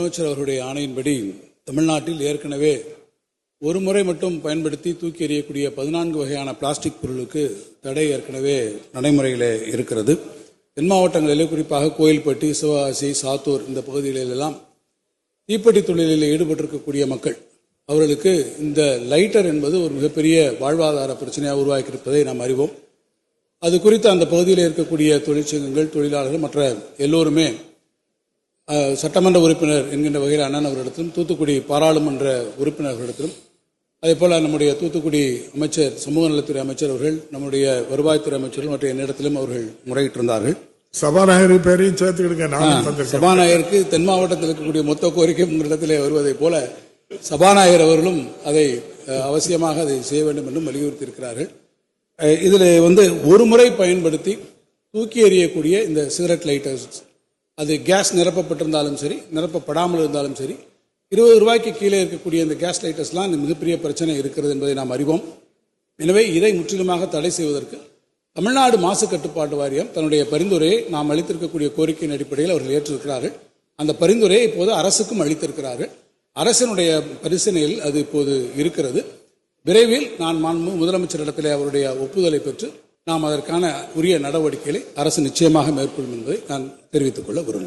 முதலமைச்சர் அவர்களுடைய ஆணையின்படி தமிழ்நாட்டில் ஏற்கனவே ஒரு முறை மட்டும் பயன்படுத்தி தூக்கி எறியக்கூடிய 14 வகையான பிளாஸ்டிக் பொருளுக்கு தடை ஏற்கனவே நடைமுறையில் இருக்கிறது. தென் மாவட்டங்களிலே குறிப்பாக கோயில்பட்டி, சிவகாசி, சாத்தூர் இந்த பகுதிகளிலெல்லாம் தீப்பெட்டி தொழிலில் ஈடுபட்டிருக்கக்கூடிய மக்கள் அவர்களுக்கு இந்த லைட்டர் என்பது ஒரு மிகப்பெரிய வாழ்வாதார பிரச்சனையாக உருவாக்கியிருப்பதை நாம் அறிவோம். அது குறித்து அந்த பகுதியில் இருக்கக்கூடிய தொழிற்சங்கங்கள், தொழிலாளர்கள், மற்ற எல்லோருமே சட்டமன்ற உறுப்பினர் என்கின்ற வகையில் அண்ணன் அவர்களிடத்திலும், தூத்துக்குடி பாராளுமன்ற உறுப்பினர்களிடத்திலும், அதே போல நம்முடைய தூத்துக்குடி அமைச்சர், சமூக நலத்துறை அமைச்சர் அவர்கள், நம்முடைய வருவாய்த்துறை அமைச்சர்கள் மற்ற என்னிடத்திலும் அவர்கள் முறையிட்டிருந்தார்கள். சபாநாயகர் பேரையும் சேர்த்துக்கிடுங்க. சபாநாயகருக்கு தென் மாவட்டத்தில் இருக்கக்கூடிய மொத்த கோரிக்கை உங்களிடத்திலே வருவதை போல சபாநாயகர் அவர்களும் அதை அவசியமாக அதை செய்ய வேண்டும் என்றும் வலியுறுத்தி இருக்கிறார்கள். இதில் ஒரு முறை பயன்படுத்தி தூக்கி எறியக்கூடிய இந்த சிகரெட் லைட்டர்ஸ், அது கேஸ் நிரப்பப்பட்டிருந்தாலும் சரி, நிரப்பப்படாமல் இருந்தாலும் சரி, 20 ரூபாய்க்கு கீழே இருக்கக்கூடிய இந்த கேஸ் லைட்டர்ஸ்லாம் மிகப்பெரிய பிரச்சனை இருக்கிறது என்பதை நாம் அறிவோம். எனவே இதை முற்றிலுமாக தடை செய்வதற்கு தமிழ்நாடு மாசு கட்டுப்பாட்டு வாரியம் தன்னுடைய பரிந்துரையை நாம் அளித்திருக்கக்கூடிய கோரிக்கையின் அடிப்படையில் அவர்கள் ஏற்றிருக்கிறார்கள். அந்த பரிந்துரையை இப்போது அரசுக்கும் அளித்திருக்கிறார்கள். அரசினுடைய பரிசீலனையில் அது இப்போது இருக்கிறது. விரைவில் நான் முதலமைச்சரிடத்திலே அவருடைய ஒப்புதலை பெற்று நாம் அதற்கான உரிய நடவடிக்கைகளை அரசு நிச்சயமாக மேற்கொள்ளும் என்பதை நான் தெரிவித்துக் கொள்ள விரும்புகிறேன்.